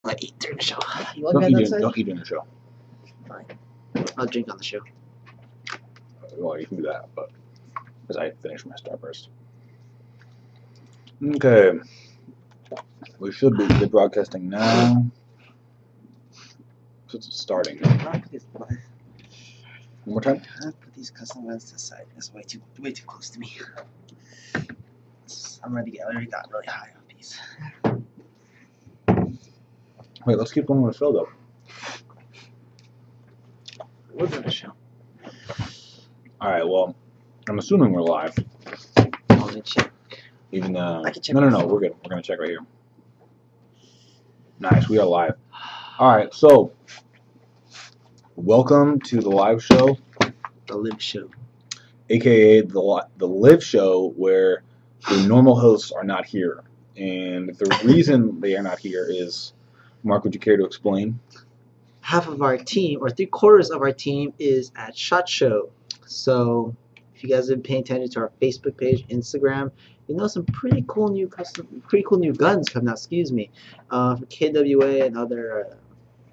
I eat during the show. You want me on that side? Don't eat during the show. Fine. I'll drink on the show. Well, you can do that, but because I finished my Starburst. Okay. We should be broadcasting now. So it's starting. One more time? I'll put these custom ones to the side. That's way too close to me. I already got really high on these. Wait, let's keep going with the show though. We're doing the show. Alright, well, I'm assuming we're live. Let me check. Even I can check. No, we're good. We're gonna check right here. Nice, we are live. Alright, so welcome to the live show. The live show. AKA the live show where the normal hosts are not here. And the reason they are not here is, Mark, would you care to explain? Half of our team, or 3/4 of our team, is at SHOT Show. So if you guys have been paying attention to our Facebook page, Instagram, you know some pretty cool new guns coming out. Excuse me, from KWA and other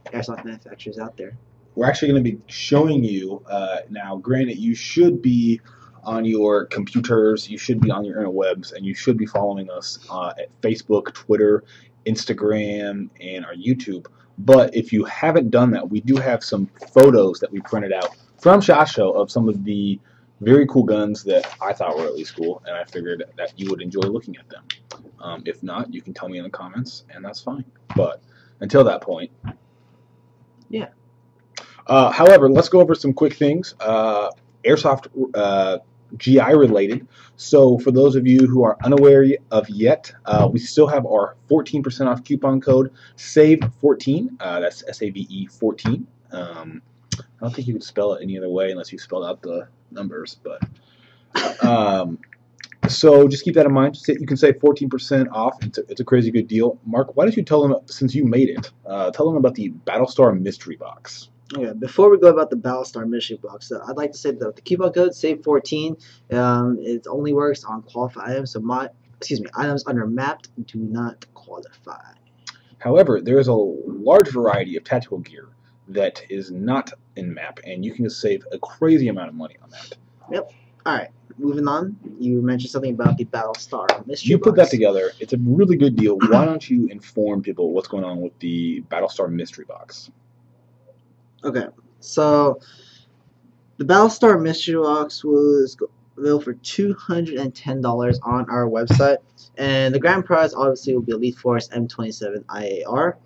airsoft manufacturers out there. We're actually going to be showing you now. Granted, you should be on your computers, you should be on your interwebs, and you should be following us at Facebook, Twitter, Instagram, and our YouTube. But if you haven't done that, we do have some photos that we printed out from SHOT Show of some of the very cool guns that I thought were at least cool, and I figured that you would enjoy looking at them. If not, you can tell me in the comments, and that's fine. But until that point, yeah. However, let's go over some quick things. Airsoft GI related. So for those of you who are unaware of yet, we still have our 14% off coupon code SAVE14. That's SAVE 14. I don't think you could spell it any other way unless you spelled out the numbers, but so just keep that in mind. You can save 14% off. It's a crazy good deal. Mark, why don't you tell them, since you made it, tell them about the Battlestar Mystery Box. Okay, before we go about the Battlestar Mystery Box, I'd like to say that the coupon code SAVE14, it only works on qualified items. So items under mapped do not qualify. However, there is a large variety of tactical gear that is not in map, and you can save a crazy amount of money on that. Yep. All right. Moving on. You mentioned something about the Battlestar Mystery Box. You put that together. It's a really good deal. Why don't you inform people what's going on with the Battlestar Mystery Box? Okay, so the Battlestar Mystery Box was available for $210 on our website, and the grand prize obviously will be Elite Force M27 IAR.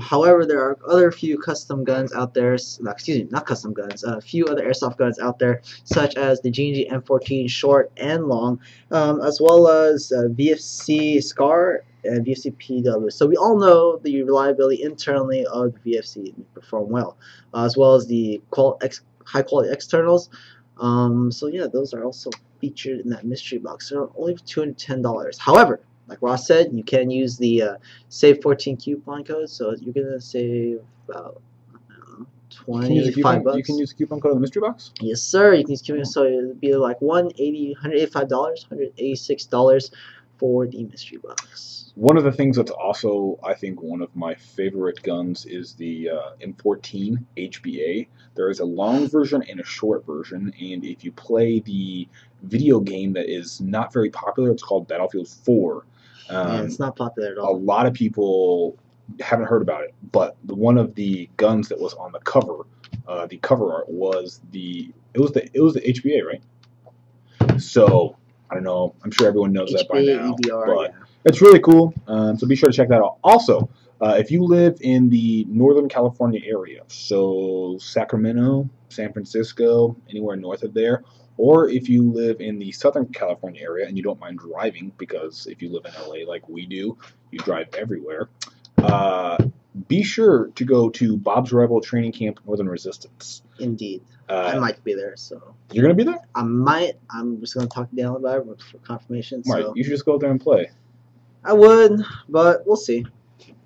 However, there are other few custom guns out there. Not custom guns. A few other airsoft guns out there, such as the G&G M14 short and long, as well as VFC Scar and VFC PW. So we all know the reliability internally of the VFC perform well, as well as the high quality externals. So yeah, those are also featured in that mystery box. They're only $210. However, like Ross said, you can use the SAVE14 coupon code, so you're gonna save about $25. You can use the coupon code on the mystery box? Yes, sir. You can use coupon, so it'll be like $185, $186 for the mystery box. One of the things that's also, I think, one of my favorite guns is the M14 HBA. There is a long version and a short version, and if you play the video game that is not very popular, it's called Battlefield 4. Yeah, it's not popular at all. A lot of people haven't heard about it, but one of the guns that was on the cover art was the HBA, right? So I don't know. I'm sure everyone knows that by now, EDR, but yeah. It's really cool. So be sure to check that out. Also, if you live in the Northern California area, so Sacramento, San Francisco, anywhere north of there, or if you live in the Southern California area and you don't mind driving, because if you live in LA like we do, you drive everywhere, be sure to go to Bob's Rebel Training Camp Northern Resistance. Indeed. I might be there, so. You're going to be there? I might. I'm just going to talk to Daniel about it for confirmation. Right. So. You should just go out there and play. I would, but we'll see.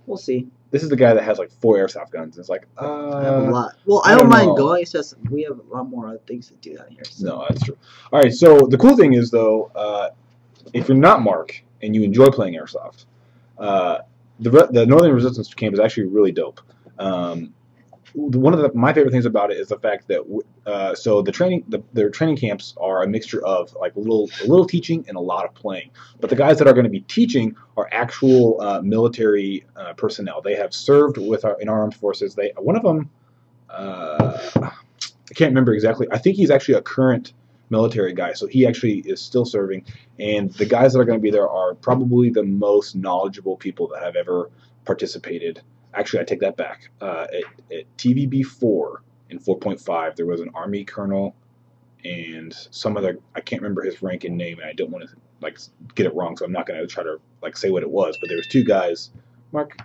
We'll see. This is the guy that has like 4 airsoft guns. It's like, I have a lot. Well, I don't mind going. It's just we have a lot more other things to do out here. So. No, that's true. All right. So the cool thing is, though, if you're not Mark and you enjoy playing airsoft, the Northern Resistance camp is actually really dope. One of my favorite things about it is the fact that so their training camps are a mixture of like a little teaching and a lot of playing. But the guys that are going to be teaching are actual military personnel. They have served in our armed forces. One of them, I can't remember exactly. I think he's actually a current military guy, so he actually is still serving. And the guys that are going to be there are probably the most knowledgeable people that have ever participated. Actually, I take that back. At TVB 4 in 4.5, there was an Army colonel and some other. I can't remember his rank and name, and I don't want to like get it wrong, so I'm not going to try to like say what it was. But there was two guys. Mark,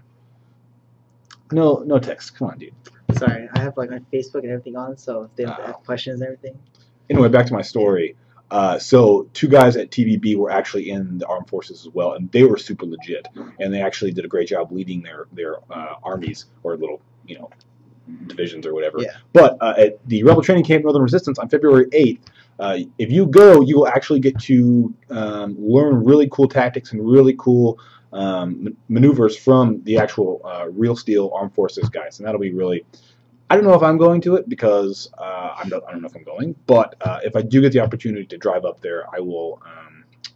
no text. Come on, dude. Sorry, I have like my Facebook and everything on, so if they have questions and everything. Anyway, back to my story. So two guys at TVB were actually in the armed forces as well, and they were super legit, and they actually did a great job leading their armies or little divisions or whatever. Yeah. But at the Rebel Training Camp Northern Resistance on February 8th, if you go, you will actually get to learn really cool tactics and really cool maneuvers from the actual real steel armed forces guys, and that'll be really. I don't know if I'm going to it because I don't know if I'm going, but if I do get the opportunity to drive up there, I will.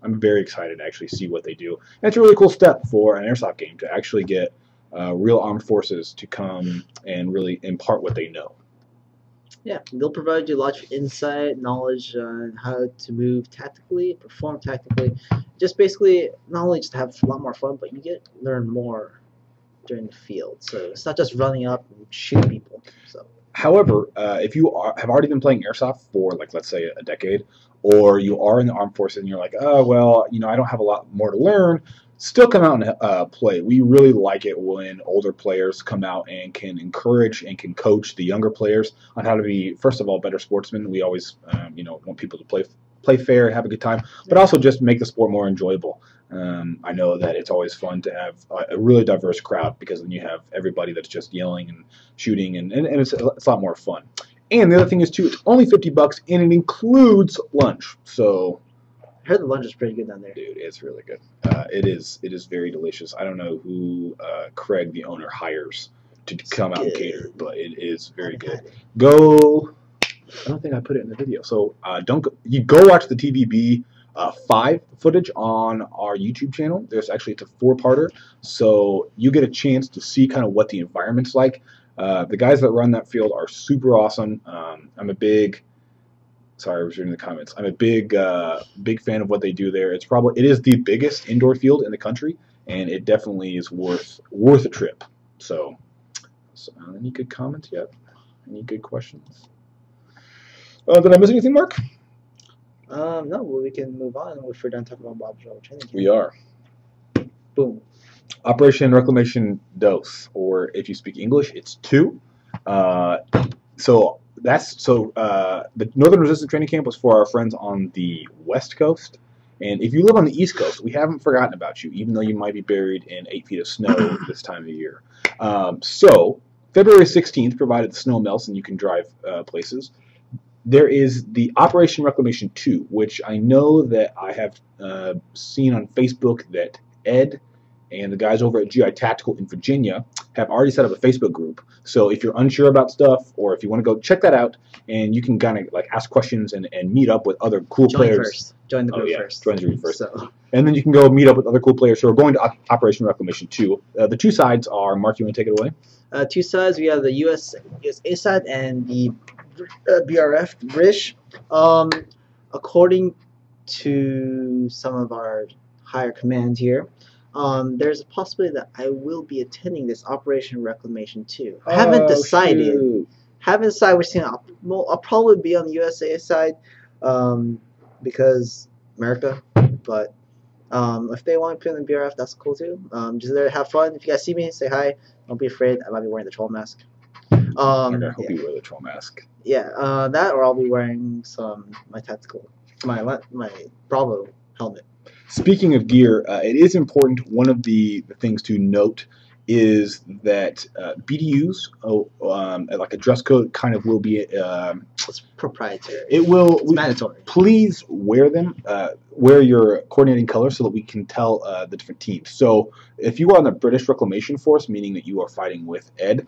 I'm very excited to actually see what they do. And it's a really cool step for an Airsoft game to actually get real armed forces to come and really impart what they know. Yeah, they'll provide you lots of insight, knowledge on how to move tactically, perform tactically. Just basically not only just have a lot more fun, but you learn more during the field. So it's not just running up and shooting people. So. However, if you have already been playing Airsoft for, like, let's say a decade, or you are in the armed forces and you're like, oh, well, I don't have a lot more to learn, still come out and play. We really like it when older players come out and can encourage and can coach the younger players on how to be, first of all, better sportsmen. We always, want people to play fair and have a good time, but also just make the sport more enjoyable. I know that it's always fun to have a really diverse crowd because then you have everybody that's just yelling and shooting, and it's a lot more fun. And the other thing is, too, it's only $50 and it includes lunch. So I heard the lunch is pretty good down there. Dude, it's really good. It is very delicious. I don't know who Craig, the owner, hires to come out and cater, but it is very good. Go. I don't think I put it in the video. So you go watch the TVB 5 footage on our YouTube channel. It's a 4-parter, so you get a chance to see kind of what the environment's like. The guys that run that field are super awesome. Sorry, I was reading the comments. I'm a big fan of what they do there. It is the biggest indoor field in the country, and it definitely is worth a trip. So any good comments yet? Any good questions? Did I miss anything, Mark? No, well, we can move on if we're done talking about Bob's Rebel Training Camp. We are. Boom. Operation Reclamation Dose, or if you speak English, it's 2. The Northern Resistance Training Camp was for our friends on the West Coast. And if you live on the East Coast, we haven't forgotten about you, even though you might be buried in 8 feet of snow this time of year. So February 16th, provided the snow melts and you can drive places, there is the Operation Reclamation 2, which I know that I have seen on Facebook that Ed and the guys over at GI Tactical in Virginia have already set up a Facebook group. So if you're unsure about stuff, or if you want to go check that out, and you can kind of like ask questions and meet up with other cool players. Join the group first. Join the group first. So. And then you can go meet up with other cool players who are going to Operation Reclamation 2. The 2 sides are, Mark, you want to take it away? 2 sides. We have the USA side and the BRF, British. According to some of our higher command here, there's a possibility that I will be attending this Operation Reclamation 2. I haven't decided. Shoot. Haven't decided which team. I'll probably be on the USA side because America. But if they want to put in the BRF, that's cool too. Just there to have fun. If you guys see me, say hi. Don't be afraid. I might be wearing the troll mask. I hope you wear the troll mask. Yeah, that, or I'll be wearing my Bravo helmet. Speaking of gear, it is important. One of the things to note is that BDUs, like a dress code, kind of will be. It's proprietary. It will. It's mandatory. Please wear them. wear your coordinating colors so that we can tell the different teams. So if you are on the British Reclamation Force, meaning that you are fighting with Ed,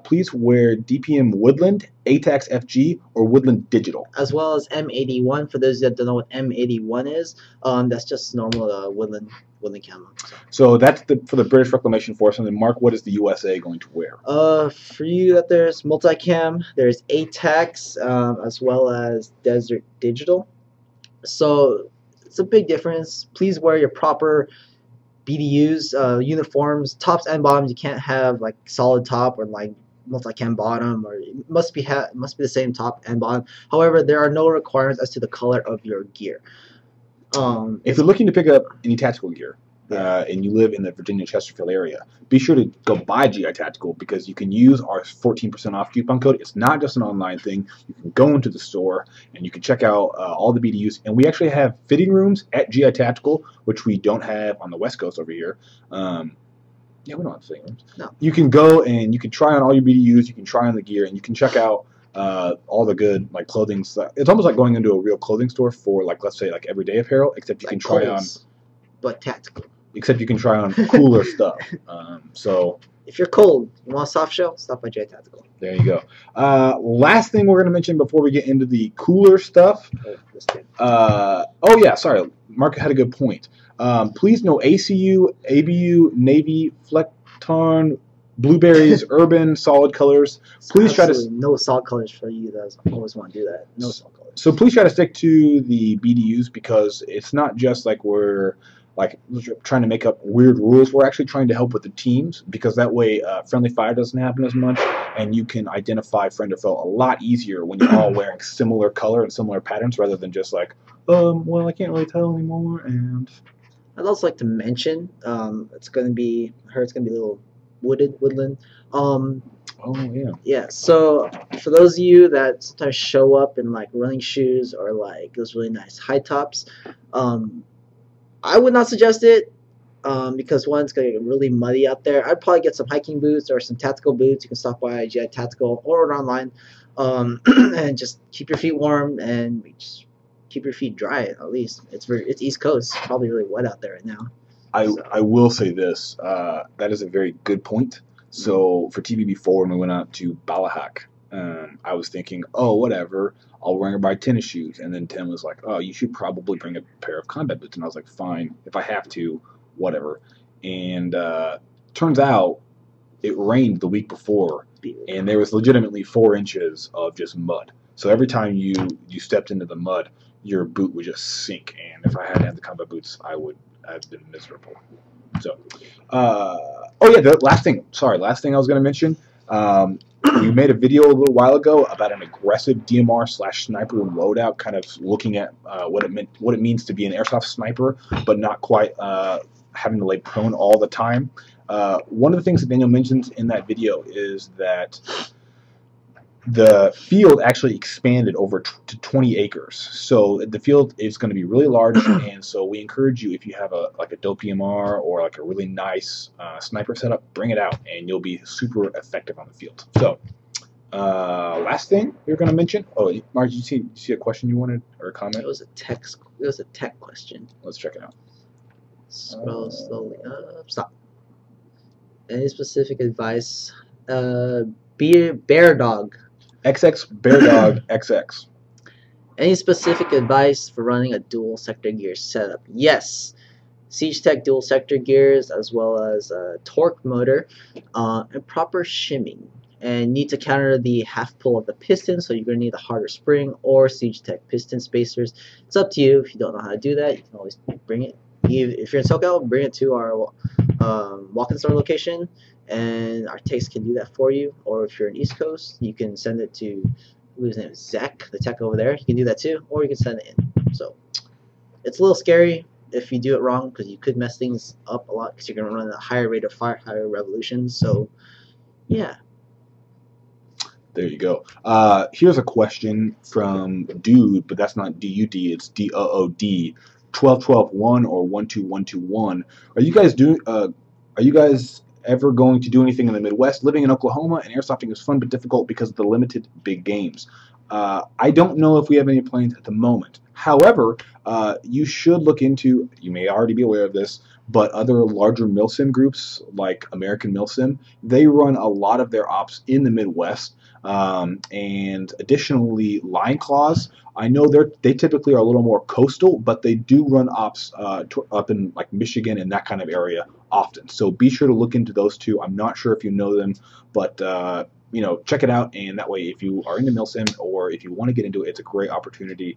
please wear DPM Woodland, ATAX FG, or Woodland Digital. As well as M81. For those that don't know what M81 is, that's just normal Woodland camo. So that's for the British Reclamation Force. And then Mark, what is the USA going to wear? For you that there's multicam, there's ATAX, as well as Desert Digital. So it's a big difference. Please wear your proper BDUs, uniforms, tops and bottoms. You can't have like solid top or like multicam bottom, or it must be the same top and bottom. However, there are no requirements as to the color of your gear. If you're looking to pick up any tactical gear, and you live in the Virginia Chesterfield area, be sure to go buy GI Tactical, because you can use our 14% off coupon code. It's not just an online thing. You can go into the store and you can check out all the BDUs. And we actually have fitting rooms at GI Tactical, which we don't have on the West Coast over here. Yeah, we don't have fitting rooms. No. You can go and you can try on all your BDUs. You can try on the gear, and you can check out all the good like clothing stuff. It's almost like going into a real clothing store for like, let's say, like everyday apparel, except you can try on, but tactical. Except you can try on cooler stuff. So if you're cold, you want a soft shell, stop by J Tactical. There you go. Last thing we're going to mention before we get into the cooler stuff. Oh yeah, sorry. Mark had a good point. Please no ACU, ABU, Navy, Flectarn, Blueberries, Urban, solid colors. Please try to no solid colors for you guys. I always want to do that. No solid colors. So please try to stick to the BDUs, because it's not just like we're trying to make up weird rules. We're actually trying to help with the teams, because that way friendly fire doesn't happen as much, and you can identify friend or foe a lot easier when you're all wearing similar color and similar patterns, rather than just like, well, I can't really tell anymore. And I'd also like to mention, it's going to be a little woodland. Oh yeah. Yeah. So for those of you that sometimes show up in like running shoes or like those really nice high tops, I would not suggest it, because one, it's going to get really muddy out there. I'd probably get some hiking boots or some tactical boots. You can stop by GI Tactical or order online, and just keep your feet warm and just keep your feet dry at least. It's East Coast, probably really wet out there right now. I will say this, that is a very good point. So for TVB4, when we went out to Balahak, I was thinking, oh, whatever, I'll bring her by tennis shoes. And then Tim was like, oh, you should probably bring a pair of combat boots. And I was like, fine, if I have to, whatever. And turns out it rained the week before, and there was legitimately 4 inches of just mud. So every time you stepped into the mud, your boot would just sink. And if I had to have the combat boots, I would have been miserable. So, oh yeah, the last thing I was going to mention, we made a video a little while ago about an aggressive DMR/sniper loadout, kind of looking at what it means to be an airsoft sniper, but not quite having to lay prone all the time. One of the things that Daniel mentions in that video is that the field actually expanded over to 20 acres. So the field is going to be really large, and so we encourage you, if you have a dope PMR or like a really nice sniper setup, bring it out, and you'll be super effective on the field. So last thing we were going to mention. Oh, Mark, did you see a question you wanted, or a comment? It was a tech question. Let's check it out. Scroll slowly up. Stop. Any specific advice? Bear dog. XX Bear Dog XX. Any specific advice for running a dual sector gear setup? Yes. Siege Tech dual sector gears, as well as a torque motor, and proper shimming. And need to counter the half pull of the piston, so you're going to need a harder spring or Siege Tech piston spacers. It's up to you. If you don't know how to do that, you can always bring it. If you're in SoCal, bring it to our walk-in store location, and our techs can do that for you. Or if you're in East Coast, you can send it to, whose name is Zach, the tech over there. He can do that too, or you can send it in. So it's a little scary if you do it wrong, because you could mess things up a lot, because you're going to run a higher rate of fire, higher revolutions. So yeah. There you go. Here's a question from Dude, but that's not DUD, it's DOOD. 12-12-1 or 12121. Are you guys ever going to do anything in the Midwest? Living in Oklahoma and airsofting is fun but difficult because of the limited big games. I don't know if we have any plans at the moment. However, you should look into, you may already be aware of this, but other larger milsim groups like American Milsim, they run a lot of their ops in the Midwest. And additionally, Line Claws, I know they typically are a little more coastal, but they do run ops up in like Michigan and that kind of area often. So be sure to look into those two. I'm not sure if you know them, but check it out. And that way, if you are into milsim or if you want to get into it, it's a great opportunity.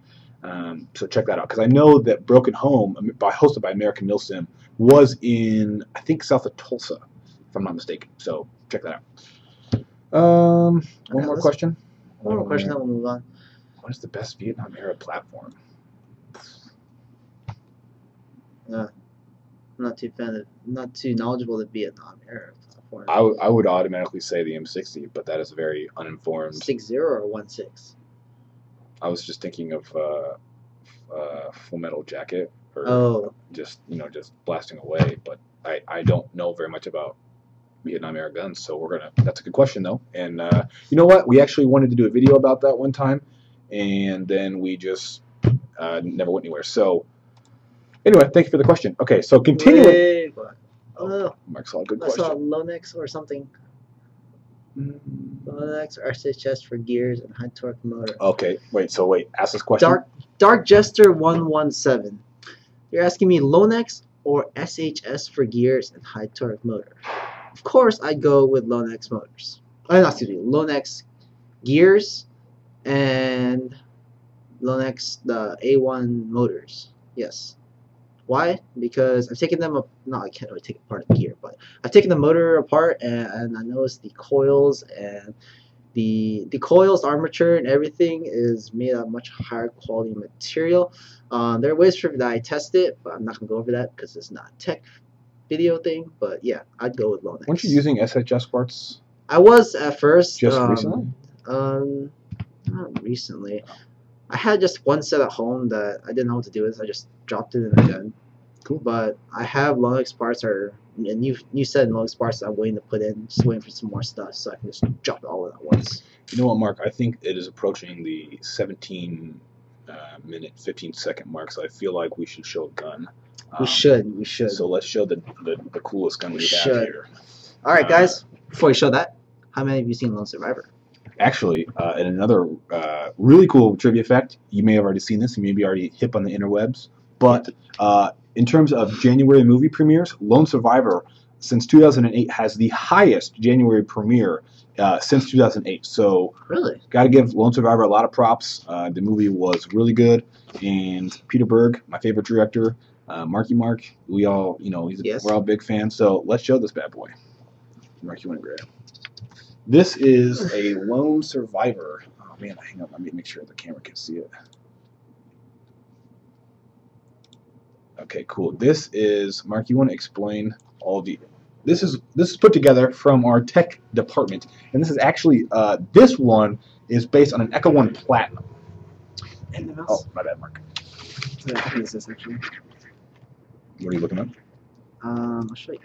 So check that out, because I know that Broken Home, hosted by American Milsim, was in, I think, south of Tulsa, if I'm not mistaken. So check that out. One more question. One more question, then we'll move on. What is the best Vietnam era platform? Not too knowledgeable the Vietnam era platform. I would automatically say the M60, but that is very uninformed. 6.0 or 1.6? I was just thinking of Full Metal Jacket, or just blasting away. But I don't know very much about Vietnam era guns, so that's a good question though. And you know what? We actually wanted to do a video about that one time, and then we just never went anywhere. So anyway, thank you for the question. Okay, so continuing. Mark saw a good question. I saw Lonex or something. Lonex or SHS for gears and high torque motor. Okay, wait. Ask this question. Dark Jester 117. You're asking me Lonex or SHS for gears and high torque motor. Of course, I'd go with Lonex motors. Lonex gears and Lonex the A1 motors. Yes. Why? Because I've taken them I can't really take apart the gear, but I've taken the motor apart and I noticed the coils and the coils, armature, and everything is made of much higher quality material. There are ways for that I test it, but I'm not gonna go over that because it's not a tech video thing. But yeah, I'd go with Lonex. Weren't you using SHS parts? I was at first. Just recently? Not recently. I had just one set at home that I didn't know what to do with. I just dropped it in a gun. Cool. But I have Lonex parts, or a new set of Lonex parts that I'm waiting to put in. Just waiting for some more stuff so I can just drop it all in at once. You know what, Mark? I think it is approaching the 17-minute, 15-second mark, so I feel like we should show a gun. We should. So let's show the coolest gun we have here. All right, guys. Before we show that, how many of you seen Lone Survivor? Actually, in another really cool trivia fact, you may have already seen this, you may be already hip on the interwebs, but in terms of January movie premieres, Lone Survivor, since 2008, has the highest January premiere since 2008. So, really, got to give Lone Survivor a lot of props. The movie was really good, and Peter Berg, my favorite director, Marky Mark, we all, we're all big fans. So let's show this bad boy. Mark, you want to grab? This is a Lone Survivor. Oh man, hang on. Let me make sure the camera can see it. Okay, cool. This is, Mark, you want to explain all the... This is put together from our tech department, and this is actually this one is based on an Echo One Platinum. Oh, my bad, Mark. What is this actually? What are you looking at? I'll show you.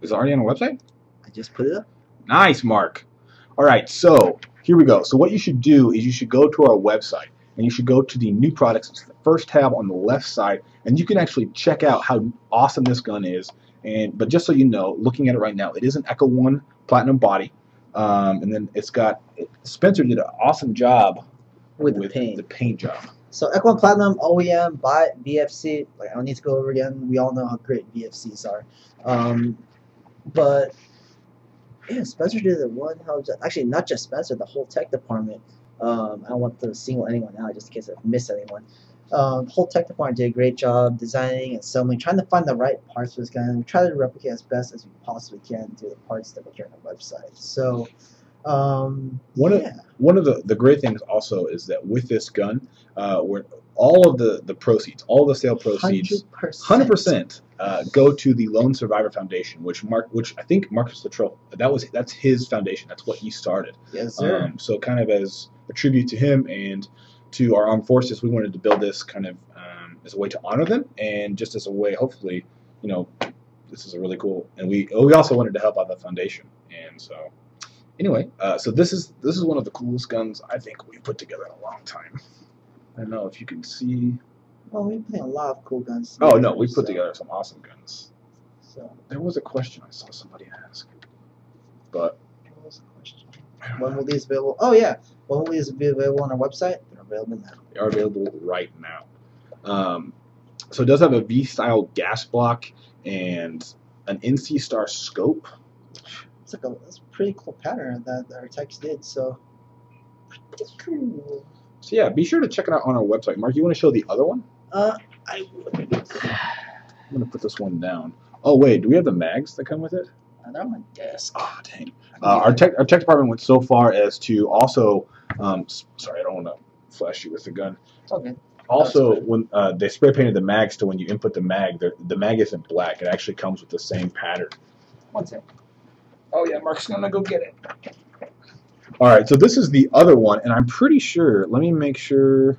Is it already on the website? I just put it up. Nice, Mark. All right, so here we go. So what you should do is you should go to our website, and you should go to the new products. It's the first tab on the left side, and you can actually check out how awesome this gun is. But just so you know, looking at it right now, it is an Echo One Platinum body, and then it's got Spencer did an awesome job with the paint job. So Echo One Platinum OEM by VFC. Like, I don't need to go over again. We all know how great VFCs are. But yeah, Spencer did a one hell of a job. Actually, not just Spencer, the whole tech department. I don't want to single anyone out just in case I miss anyone. The whole tech department did a great job designing and assembling, trying to find the right parts for this gun. We try to replicate as best as we possibly can to the parts that we carry on the website. So, one of the great things also is that with this gun, where all of the proceeds, all the sale proceeds, 100% go to the Lone Survivor Foundation, which I think Marcus Luttrell, that's his foundation. That's what he started. Yes, sir. So kind of as a tribute to him and to our armed forces, we wanted to build this kind of as a way to honor them, and just as a way, hopefully, this is a really cool. And we also wanted to help out the foundation, and so. Anyway, so this is one of the coolest guns I think we've put together in a long time. don't know if you can see. Well, we play a lot of cool guns. Oh no, we put together some awesome guns. So there was a question I saw somebody ask, but what was the question? When will these be available? Oh yeah, when will these be available on our website? They're available now. They are available right now. So it does have a V-style gas block and an NC Star scope. It's like that's a pretty cool pattern that our techs did. So pretty cool. So yeah, be sure to check it out on our website. Mark, you want to show the other one? I would. I'm gonna put this one down. Oh wait, do we have the mags that come with it? They're on my desk. Oh dang. Our tech department went so far as to also. Sorry, I don't want to flash you with the gun. It's all good. Also, when they spray painted the mags to when you input the mag isn't black. It actually comes with the same pattern. One sec. Oh yeah, Mark's gonna go get it. All right, so this is the other one, and I'm pretty sure. Let me make sure.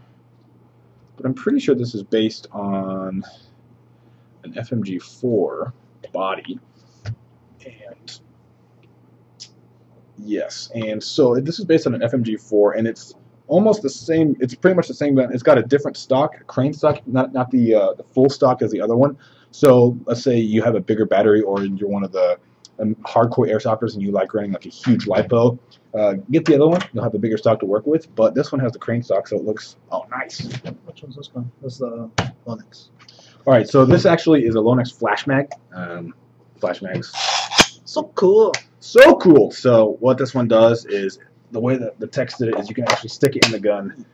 But I'm pretty sure this is based on an FMG4 body, and yes, and so this is based on an FMG4, and it's almost the same. It's pretty much the same gun. It's got a different stock, crane stock, not the full stock as the other one. So let's say you have a bigger battery, or you're one of the hardcore airsofters and you like running like a huge lipo. Get the other one. You'll have a bigger stock to work with. But this one has the crane stock, so it looks nice. Which one's this one? This is the Lonex. All right, so this actually is a Lonex flash mag. Flash mags. So cool. So cool. So what this one does is the way that the text did it is you can actually stick it in the gun,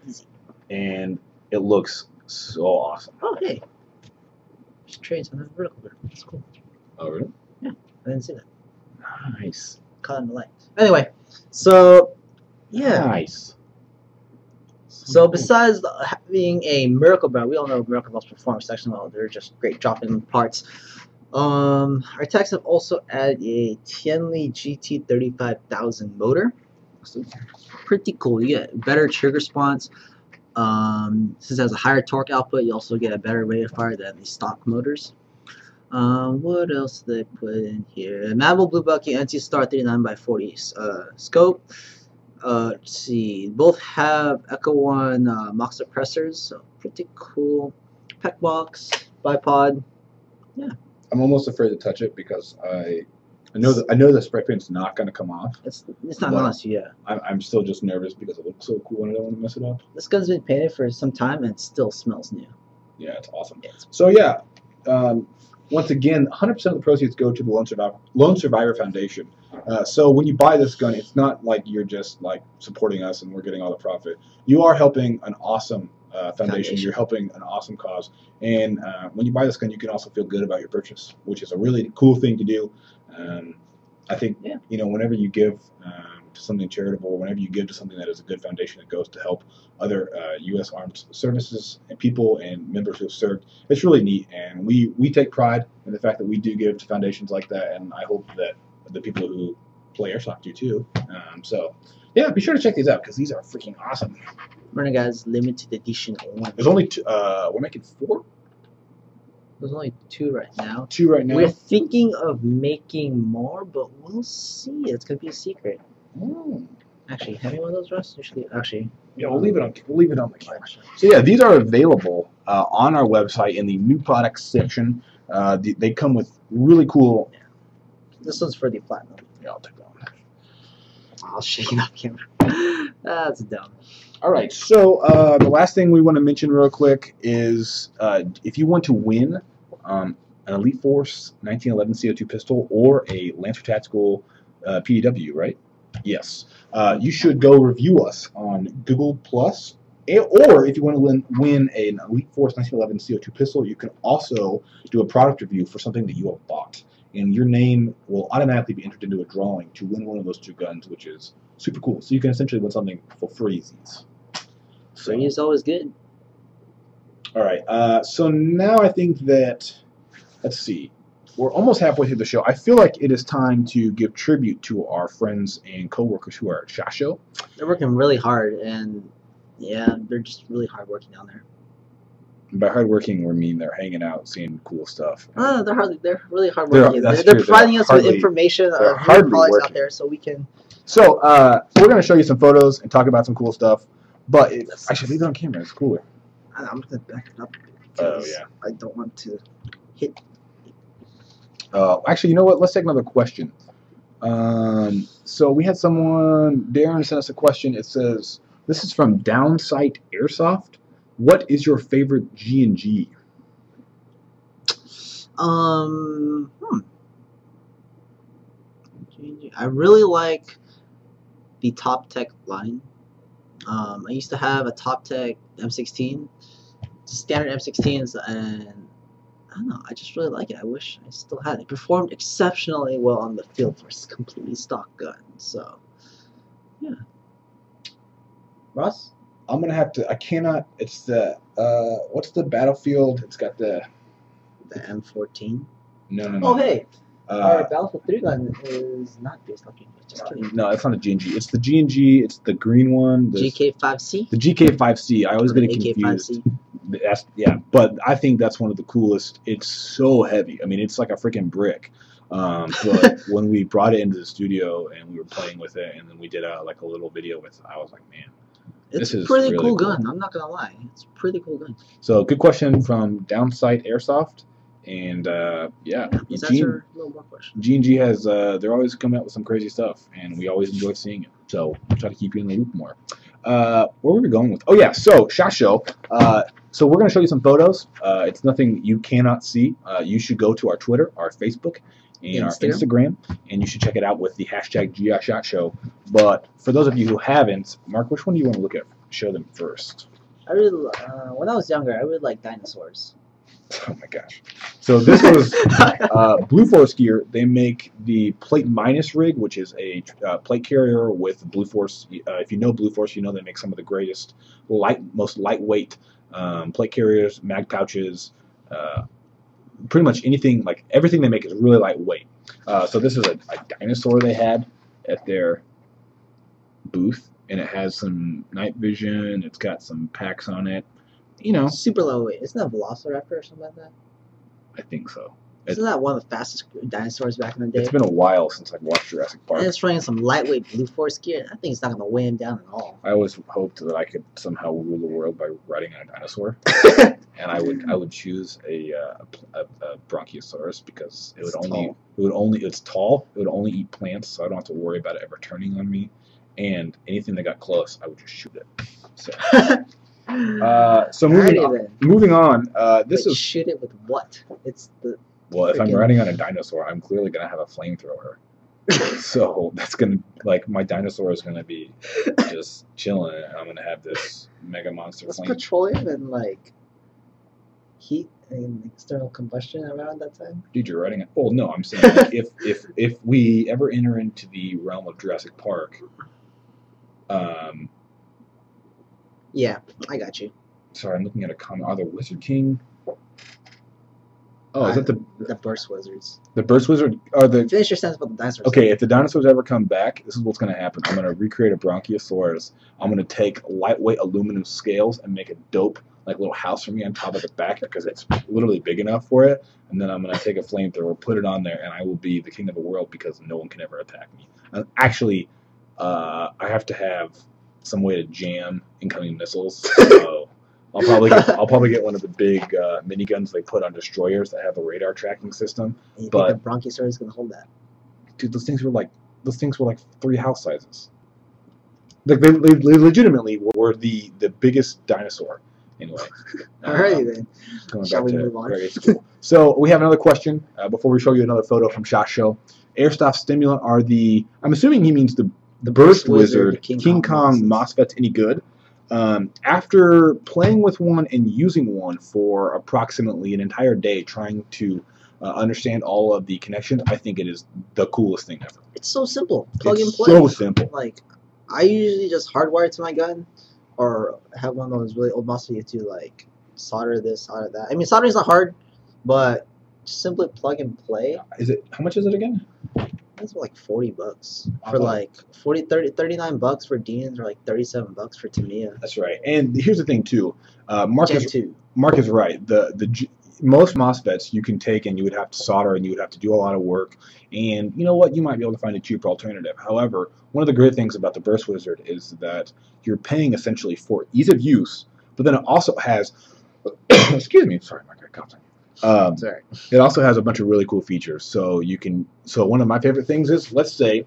and it looks so awesome. Oh hey. There's trades on that vertical there. That's cool. Oh really? Yeah, I didn't see that. Nice. Caught in the light. Anyway, so yeah. Nice. So besides having a Miracle Barrel, we all know Miracle Barrel's performance section. Well, they're just great drop-in parts. Our techs have also added a Tianli GT 35,000 motor. So pretty cool. You get better trigger response. Since it has a higher torque output, you also get a better rate of fire than the stock motors. What else did they put in here? Mabel Blue Bucky Anti-Star 39x40 scope. Let's see. Both have Echo One MOX suppressors, so pretty cool. Pec box, bipod. Yeah. I'm almost afraid to touch it because I know the spray paint's not going to come off. It's not honest, yeah. I'm still just nervous because it looks so cool and I don't want to mess it up. This gun's been painted for some time and it still smells new. Yeah, it's awesome. So yeah, once again, 100% of the proceeds go to the Lone Survivor Foundation. So when you buy this gun, it's not like you're just like supporting us and we're getting all the profit. You are helping an awesome foundation. You're helping an awesome cause. And when you buy this gun, you can also feel good about your purchase, which is a really cool thing to do. I think, whenever you give to something charitable, whenever you give to something that is a good foundation that goes to help other U.S. Armed Services and people and members who have served, it's really neat. And we take pride in the fact that we do give to foundations like that. And I hope that the people who play Airsoft do too. So, yeah, be sure to check these out because these are freaking awesome. Remember, guys, limited edition only. There's only two. We're making 4? There's only 2 right now. 2 right now. We're thinking of making more, but we'll see. It's gonna be a secret. Actually, have you one of those, Russ? Actually, yeah, we'll leave it on the camera. So yeah, these are available on our website in the new products section. They come with really cool. Yeah. This one's for the platinum. Yeah, I'll take that one. I'll shake it off camera. That's dumb. All right, so the last thing we want to mention real quick is if you want to win an Elite Force 1911 CO2 pistol or a Lancer Tactical PDW, right? Yes. You should go review us on Google+. Or if you want to win an Elite Force 1911 CO2 pistol, you can also do a product review for something that you have bought. And your name will automatically be entered into a drawing to win one of those 2 guns, which is super cool. So you can essentially win something for freezies. Free is always good. All right. So now I think that, let's see, we're almost halfway through the show. I feel like it is time to give tribute to our friends and coworkers who are at SHOT Show. They're working really hard, and yeah, they're just really hard working down there. And by hard working, we mean they're hanging out, seeing cool stuff. They're really hard working. They're true. providing us with information of new products out there, so we can. So we're going to show you some photos and talk about some cool stuff. But I should leave it on camera. It's cooler. I'm gonna back it up Oh, because yeah. I don't want to hit. Actually, you know what? Let's take another question. So we had someone, Darren sent us a question. It says, this is from Downsite Airsoft. What is your favorite G&G? I really like the Top Tech line. I used to have a Top Tech M16, standard M16s, and I don't know. I just really like it. I wish I still had it. It performed exceptionally well on the field for a completely stock gun. So, yeah. Ross? I'm gonna have to. I cannot. It's the what's the Battlefield? It's got the M14. no. Oh, hey. Our Battlefield 3 gun is not based on G&G. Just kidding. No, it's not a G&G. It's the G&G. It's the green one. GK5C? The GK5C. I always get it confused. AK5C. That's, yeah, but I think that's one of the coolest. It's so heavy. I mean, it's like a freaking brick. But when we brought it into the studio and we were playing with it, and then we did a little video with it, I was like, man, It's this is a pretty really cool gun. I'm not gonna lie. It's a pretty cool gun. So good question from Downsite Airsoft. And yeah, Let's answer a little more questions. G&G has they're always coming out with some crazy stuff, and we always enjoy seeing it. So we'll try to keep you in the loop more. Where were we going with? Oh yeah, so SHOT Show. So we're going to show you some photos. It's nothing you cannot see. You should go to our Twitter, our Facebook, and our Instagram, and you should check it out with the hashtag GI SHOT Show. But for those of you who haven't, Mark, which one do you want to look at? Show them first. I really, when I was younger, I really liked dinosaurs. Oh my gosh. So this was Blue Force gear. They make the Plate Minus rig, which is a plate carrier with Blue Force. If you know Blue Force, you know they make some of the greatest, most lightweight plate carriers, mag pouches, pretty much anything, like everything they make is really lightweight. So this is a dinosaur they had at their booth, and it has some night vision. It's got some packs on it. You know, super lightweight. Isn't that a Velociraptor or something like that? I think so. Isn't that one of the fastest dinosaurs back in the day? It's been a while since I've watched Jurassic Park. And it's running some lightweight Blue Force gear. I think it's not going to weigh him down at all. I always hoped that I could somehow rule the world by riding on a dinosaur, and I would choose a Bronchiosaurus because it's tall. It would only eat plants, so I don't have to worry about it ever turning on me. And anything that got close, I would just shoot it. So. So moving on. This is shoot it with what? It's the if I'm riding on a dinosaur, I'm clearly gonna have a flamethrower. So that's gonna my dinosaur is gonna be just chilling, and I'm gonna have this mega monster. Was petroleum and heat and external combustion around that time? Dude, you're riding it. Oh no, I'm saying if we ever enter into the realm of Jurassic Park, yeah, I got you. Sorry, I'm looking at a comment. Are the Wizard King? Oh, is that the Burst Wizards? The Burst Wizard are the. Finish your sentence about the dinosaurs. Okay, if the dinosaurs ever come back, this is what's going to happen. I'm going to recreate a Bronchiosaurus. I'm going to take lightweight aluminum scales and make a dope little house for me on top of the back because it's literally big enough for it. And then I'm going to take a flamethrower, put it on there, and I will be the king of the world because no one can ever attack me. Actually, I have to have some way to jam incoming missiles. So I'll probably get one of the big miniguns they put on destroyers that have a radar tracking system. And you think the Bronchiosaurus is gonna hold that? Dude, those things were like 3 house sizes. Like they legitimately were the biggest dinosaur. Anyway. Alrighty then. Going Shall back we to move on? grade school. So we have another question before we show you another photo from SHOT Show. Airsoft stimulant are the. I'm assuming he means the Burst Wizard King Kong MOSFETs any good? After playing with one and using one for approximately an entire day, trying to understand all of the connections, I think it is the coolest thing ever. It's so simple. Plug and play. So simple. I usually just hardwire it to my gun, or have one of those really old MOSFETs to solder this, solder that. I mean, soldering is not hard, but just simply plug and play. How much is it again? It's $40 for 39 for Demons, or $37 for Tamiya. That's right. And here's the thing too. Mark is right. Most MOSFETs you can take and you would have to solder and you would have to do a lot of work. And you know what? You might be able to find a cheaper alternative. However, one of the great things about the Burst Wizard is that you're paying essentially for ease of use But then it also has, excuse me, sorry, Mark, I coughed. Sorry. It also has a bunch of really cool features. So you can. So one of my favorite things is, let's say,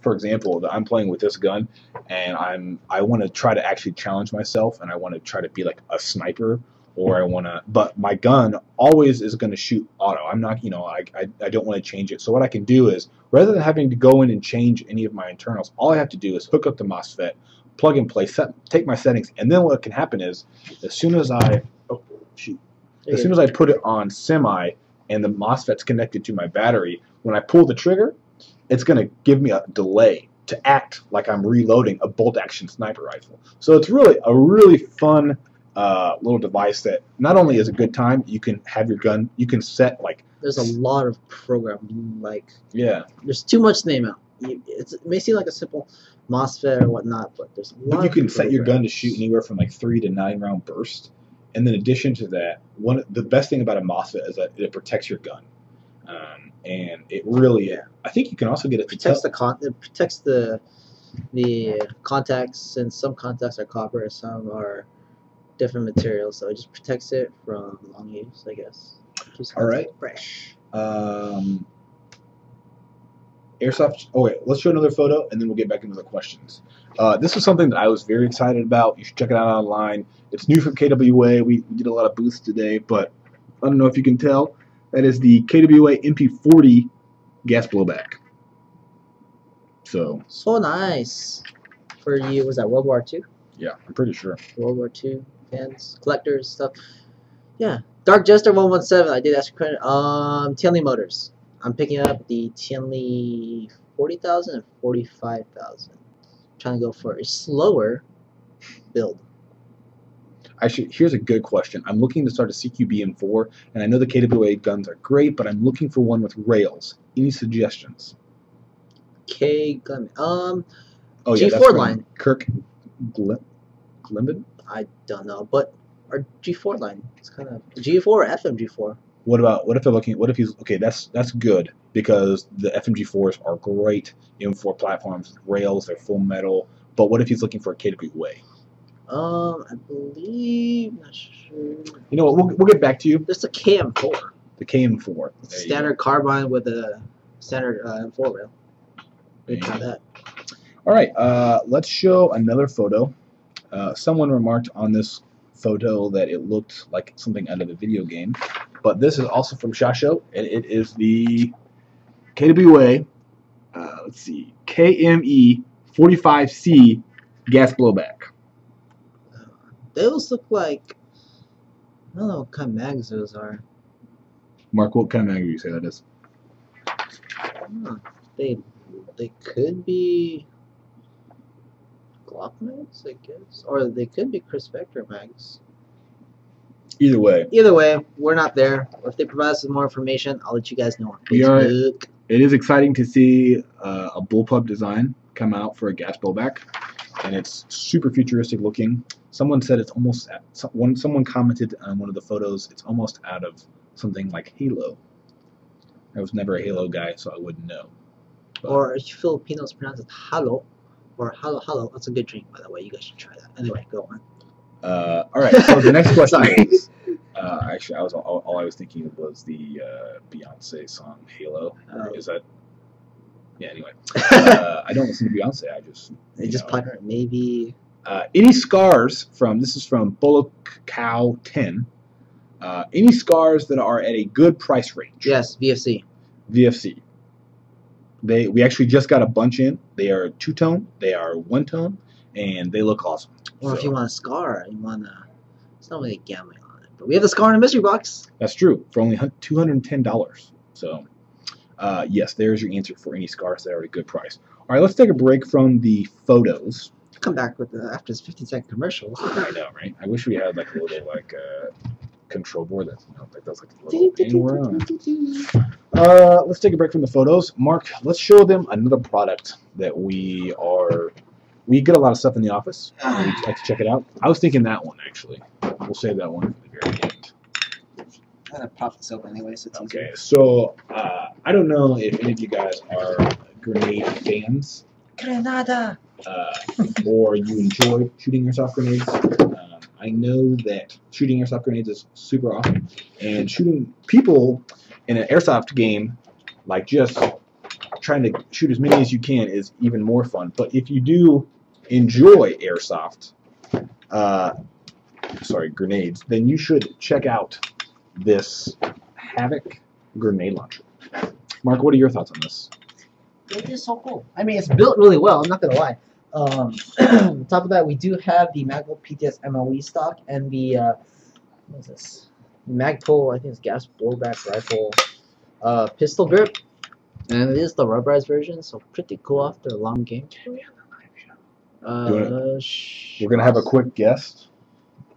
for example, that I'm playing with this gun, and I want to try to actually challenge myself, and I want to try to be like a sniper, or I want to. But my gun always is going to shoot auto. I'm not, I don't want to change it. So what I can do is, rather than having to go in and change any of my internals, all I have to do is hook up the MOSFET, plug and play, take my settings, and then what can happen is, as soon as I put it on semi and the MOSFET's connected to my battery, when I pull the trigger, it's going to give me a delay to act like I'm reloading a bolt-action sniper rifle. So it's really a really fun little device that not only is a good time, you can have your gun, you can set like... There's a lot of program, like... Yeah. There's too much to name out. It may seem like a simple MOSFET or whatnot, but there's a lot. But you can set your gun to shoot anywhere from like 3 to 9 round bursts. And then in addition to that, the best thing about a MOSFET is that it protects your gun. And it really, I think you can also get it to protects it protects the contacts, since some contacts are copper, some are different materials, so it just protects it from long use, I guess. Keeps all right. Fresh. Airsoft. Oh wait, let's show another photo, and then we'll get back into the questions. This is something that I was very excited about. You should check it out online. It's new from KWA. We did a lot of booths today, but I don't know if you can tell. That is the KWA MP40 gas blowback. So nice. For you, was that World War II? Yeah, I'm pretty sure. World War II fans, collectors, stuff. Yeah. Dark Jester 117. I did ask for credit. Tianli Motors. I'm picking up the Tianli 40,000 and 45,000. Trying to go for a slower build. Actually, here's a good question. I'm looking to start a CQB-M4, and I know the KWA guns are great, but I'm looking for one with rails. Any suggestions? Gun. Oh yeah, G4 line. Kirk Glimbin? I don't know, but our G4 line. It's kind of G4 or FMG4. What if they're looking? What if he's okay? That's good, because the FMG4s are great M4 platforms, rails, they're full metal. But what if he's looking for a KWA? I believe, not sure. You know what? We'll get back to you. There's a KM4. The KM4. Standard carbine with a standard M4 rail. We try that. All right. Let's show another photo. Someone remarked on this photo that it looked like something out of a video game, but this is also from SHOT Show, and it is the KWA. Let's see, KME 45C gas blowback. Those look like, I don't know what kind of mags those are. Mark, what kind of mag do you say that is? They could be Glock mags, I guess, or they could be Chris Vector mags. Either way, we're not there. If they provide us with more information, I'll let you guys know on Facebook. It is exciting to see a bullpup design come out for a gas blowback, and it's super futuristic looking. Someone said it's almost someone commented on one of the photos, it's almost out of something like Halo. I was never a Halo guy, so I wouldn't know. But, or if Filipinos pronounce it halo, or halo. That's a good drink, by the way. You guys should try that. Anyway, go on. All right. So the next question is, actually, all I was thinking of was the Beyonce song "Halo." Is that? Yeah. Anyway, I don't listen to Beyonce. I just played her. Maybe. Any scars from, this is from Bullock Cow 10. Any scars that are at a good price range? Yes, VFC. VFC. We actually just got a bunch in. They are 2-tone, they are 1-tone, and they look awesome. Or if you want a scar, it's not really gambling on it. But we have the scar in a mystery box. That's true, for only $210. So, yes, there's your answer for any scars that are at a good price. All right, let's take a break from the photos. Come back with after this 15-second commercial. I know, right? I wish we had like a little control board that does like a little let's take a break from the photos. Mark, let's show them another product that we get a lot of stuff in the office. We like to check it out. I was thinking that one actually. We'll save that one for the very end. I'm gonna pop this open anyway, so it's okay. So I don't know if any of you guys are grenade fans. Granada. Or you enjoy shooting airsoft grenades. I know that shooting airsoft grenades is super awesome, and shooting people in an airsoft game, like just trying to shoot as many as you can, is even more fun. But if you do enjoy airsoft, grenades, then you should check out this Havoc grenade launcher. Mark, what are your thoughts on this? It is so cool. I mean, it's built really well. I'm not gonna lie. On top of that, we do have the Magpul PTS MLE stock and the what is this? Magpul, I think it's gas blowback rifle, pistol grip, and it is the rubberized version, so pretty cool after a long game. We're gonna have a quick guest.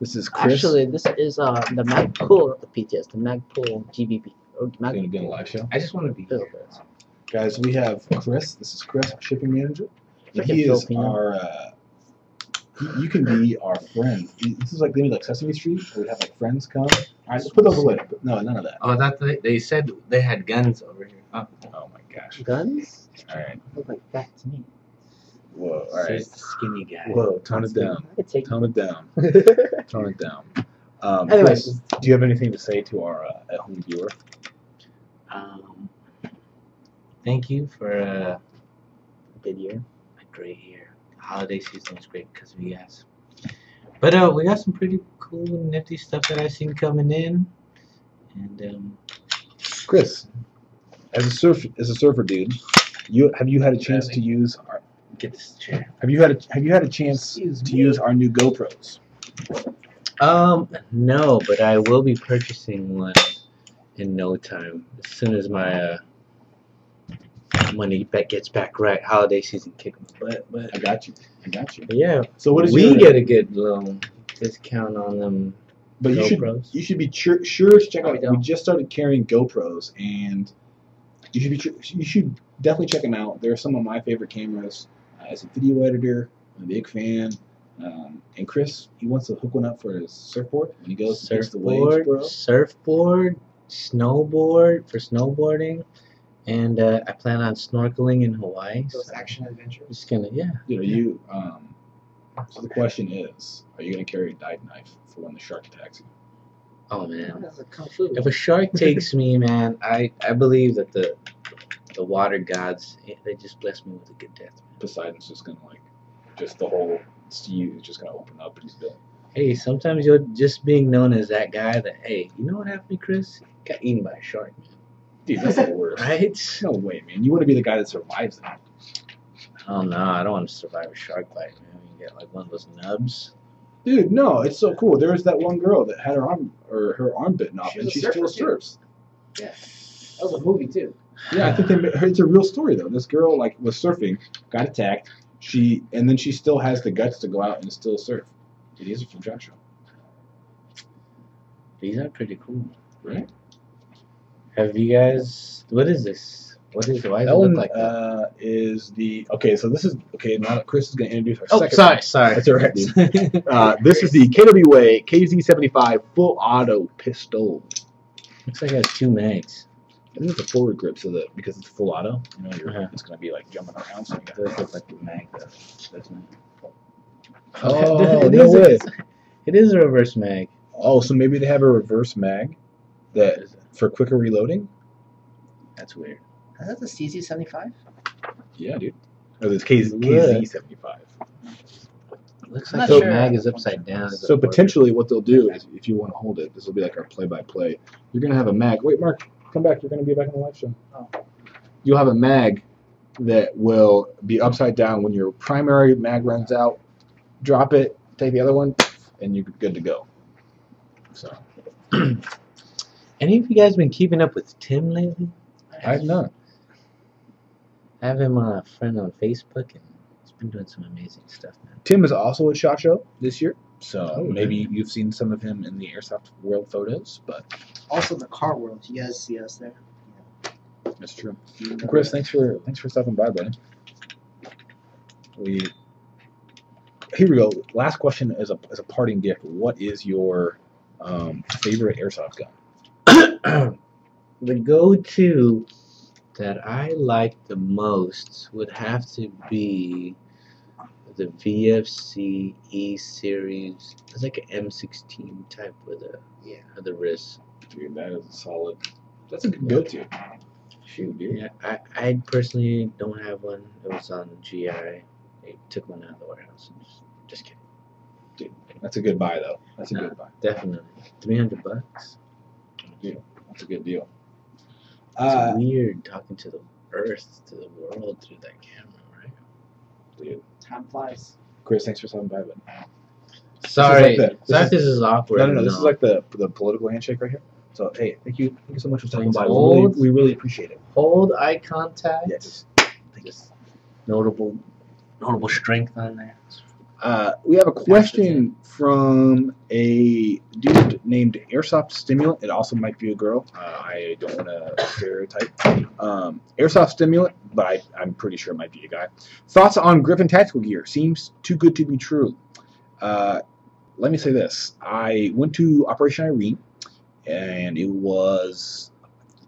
This is Chris. Actually, this is the Magpul, not the PTS, the Magpul GBP. Going to be in a live show. I just want to be here. Guys, we have Chris. This is Chris, our shipping manager. Freaking He is Filipino. our. You can be our friend. This is like maybe like Sesame Street, where we have like friends come. All right, let's put those away. No, none of that. Oh, they said they had guns over here. Oh, Oh my gosh. Guns? All right. Look like that to me. Whoa. All right. Here's the skinny guy. Whoa. Tone it down. I could take Tone it down. Tone it down. Anyways. Chris, do you have anything to say to our at-home viewer? Thank you for a good year. great year. Holiday season was great because of you guys. But we got some pretty cool, nifty stuff that I've seen coming in, and Chris, as a surfer dude, have you had a chance to use our get this chair. have you had a chance to use our new GoPros? No, but I will be purchasing one in no time. As soon as my money gets back right, holiday season kick my butt. But I got you. But yeah, So what is we get a good little discount on them. But GoPros. you should be sure to check out. we We don't. just started carrying GoPros, and you should definitely check them out. They're some of my favorite cameras. As a video editor, I'm a big fan. And Chris, he wants to hook one up for his surfboard when he goes to the waves, bro. Surfboard, snowboard for snowboarding, and I plan on snorkeling in Hawaii. Those So action adventures. just gonna, yeah. You know, so the question is, are you going to carry a dive knife for when the shark attacks you? Oh man, That's a kung fu. if a shark takes me, man, I believe that the water gods, they just bless me with a good death. Poseidon's just going to just the whole sea is just going to open up and he's done. Hey, sometimes you're just being known as that guy that, hey, you know what happened to Chris? He got eaten by a shark, man. Dude, that's the worst. Right? No way, man. You want to be the guy that survives that. Oh no, I don't want to survive a shark bite, man. You get like one of those nubs. Dude, no, it's so cool. There was that one girl that had her arm bitten off, She and was a she still surfer, too. surfs. Yeah. That was a movie too. Yeah, I think it's a real story though. This girl was surfing, got attacked. And then she still has the guts to go out and still surf. Dude, these are from Joshua, These are pretty cool. right? Have you guys? What is this? Why does it That look one like that? is the So this is Now that Chris is going to introduce our Oh, second. sorry. That's all right, dude. This is the KWA KZ75 full auto pistol. Looks like it has 2 mags. I think it's a forward grip, so that because it's full auto, Uh-huh. it's going to be like jumping around. So you It got does look like the mag, though, doesn't it? Oh, It no is way. It is a reverse mag. Oh, so maybe they have a reverse mag that Is it? for quicker reloading. That's weird. Is that the CZ75? Yeah, dude. Or this Look. KZ75. Looks I'm like not the sure. mag is upside down. So potentially, what they'll do is, if you want to hold it, this will be like our play-by-play. You're gonna have a mag. Wait, Mark, come back. You're gonna be back in the live show. Oh. You'll have a mag that will be upside down when your primary mag runs out. Drop it, take the other one, and you're good to go. So Any of you guys been keeping up with Tim lately? I have none. I have him a friend on Facebook, and he's been doing some amazing stuff, man. Tim is also at SHOT Show this year, so Oh, maybe you've seen some of him in the Airsoft World photos, but Also the car world. You guys see us there? that's true. Chris, thanks for stopping by, buddy. Here we go. Last question as a parting gift. What is your favorite airsoft gun? The go-to that I like the most would have to be the VFC E series. It's like an M16 type with a the wrist. Dude, that is a solid. That's a good go-to. Shoot, dude. Yeah, I personally don't have one. It was on GI. They took one out of the warehouse. And just kidding. Dude, that's a good buy though. That's a good buy. Definitely. $300. Deal. That's a good deal. It's weird talking to the earth, to the world through that camera, right? Dude. Time flies. Chris, thanks for stopping by, bud. Sorry, this is awkward. No. This is like the political handshake right here. So hey, thank you so much for stopping by. Hold. We really appreciate it. Hold eye contact. Yeah, just notable strength on there. We have a question from a dude named Airsoft Stimulant. It also might be a girl. I don't want to stereotype. Airsoft Stimulant, but I'm pretty sure it might be a guy. Thoughts on Griffin tactical gear? Seems too good to be true. Let me say this. I went to Operation Irene, and it was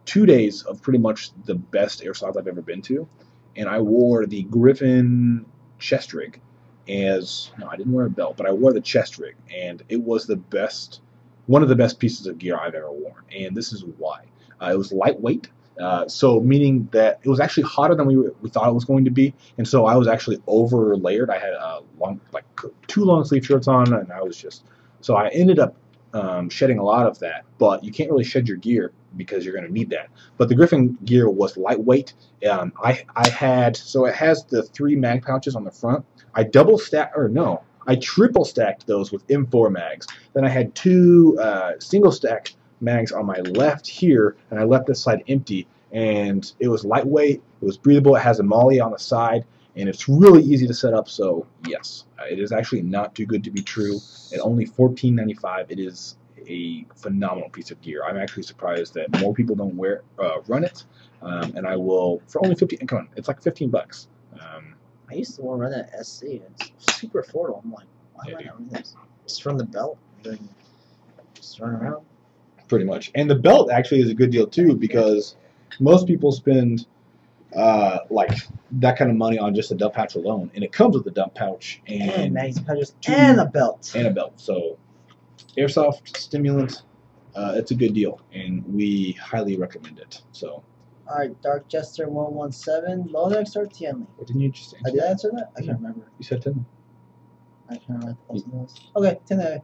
2 days of pretty much the best airsoft I've ever been to. And I wore the Griffin chest rig. No, I didn't wear a belt, but I wore the chest rig, and it was one of the best pieces of gear I've ever worn, and this is why. It was lightweight, so meaning that it was actually hotter than we thought it was going to be, and so I was actually over layered. I had two long sleeve shirts on, and so I ended up shedding a lot of that, but you can't really shed your gear because you're going to need that. But the Griffin gear was lightweight. So it has the 3 mag pouches on the front. I triple stacked those with M4 mags. Then I had 2 single stack mags on my left here, and I left this side empty. And it was lightweight, it was breathable, it has a molly on the side, and it's really easy to set up. So yes, it is actually not too good to be true. At only $14.95, it is a phenomenal piece of gear. I'm actually surprised that more people don't run it. And I will for only 15. Come on, it's like $15. I used to want to run that SC. It's super affordable. I'm like, why am I not running this? Just run the belt, and then just run around. Pretty much, and the belt actually is a good deal too, because most people spend like that kind of money on just a dump pouch alone, and it comes with a dump pouch and mags, pouches, and a belt. So Airsoft Stimulant, it's a good deal, and we highly recommend it. So. All right, Dark Jester 117, Lonex or Tianli? What didn't you just say? Did I answer that? I can't remember. You said 10. I can't remember. Okay, 10.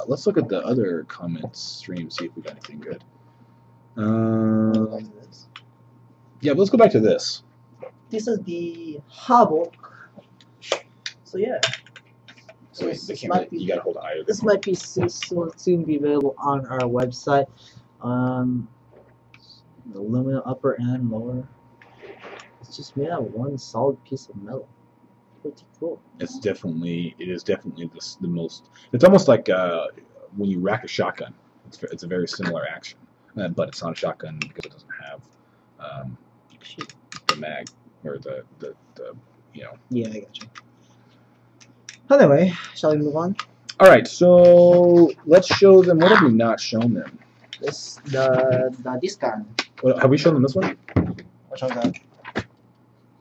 Let's look at the other comments stream, see if we got anything good. Yeah, but let's go back to this. This is the Hobble. So yeah. So you gotta hold on. This might be soon be available on our website. The aluminum upper and lower. It's just made out of one solid piece of metal. Pretty cool. It is definitely the most. It's almost like when you rack a shotgun. It's a very similar action, but it's not a shotgun because it doesn't have the mag or the Yeah, I got you. Anyway, shall we move on? All right, so let's show them. What have we not shown them? This gun. Well, have we shown them this one? Which one's that?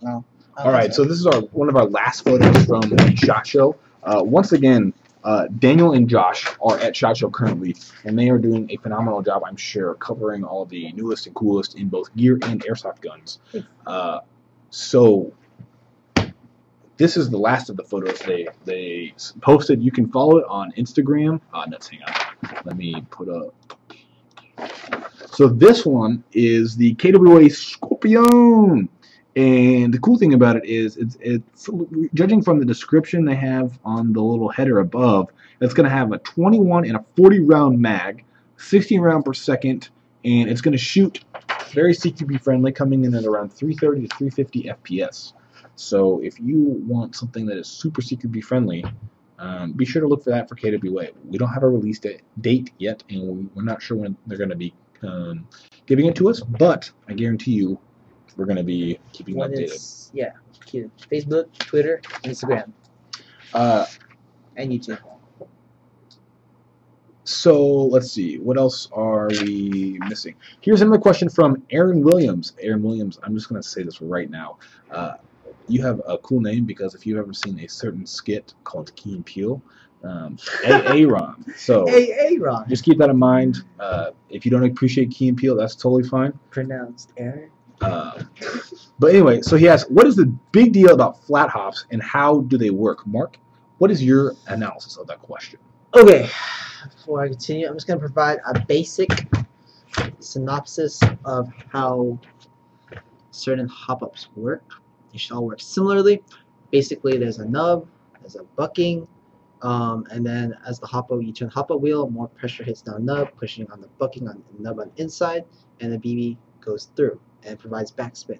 No. All right, so this is one of our last photos from SHOT Show. Once again, Daniel and Josh are at SHOT Show currently, and they are doing a phenomenal job, I'm sure, covering all the newest and coolest in both gear and airsoft guns. So this is the last of the photos they posted. You can follow it on Instagram. Let's hang on. Let me put up. So this one is the KWA Scorpion, and the cool thing about it is it's judging from the description they have on the little header above, it's going to have a 21 and a 40 round mag, 16 round per second, and it's going to shoot very CQB friendly, coming in at around 330 to 350 FPS. So if you want something that is super CQB friendly, be sure to look for that for KWA. We don't have a release date yet, and we're not sure when they're going to be giving it to us, but I guarantee you we're going to be keeping you updated. Yeah, Facebook, Twitter, Instagram, and YouTube. So let's see, what else are we missing? Here's another question from Aaron Williams. Aaron Williams, I'm just going to say this right now. you have a cool name because if you've ever seen a certain skit called Key and Peele, Aaron. So Aaron. just keep that in mind. If you don't appreciate Key and Peele, that's totally fine. Pronounced Aaron. But anyway, so he asks, what is the big deal about flat hops and how do they work? Mark, what is your analysis of that question? Okay, before I continue, I'm just going to provide a basic synopsis of how certain hop-ups work. They should all work similarly. Basically, there's a nub, there's a bucking, and then as the hop-up, you turn the hop-up wheel, more pressure hits down nub, pushing on the bucking on the nub on the inside, and the BB goes through and provides backspin.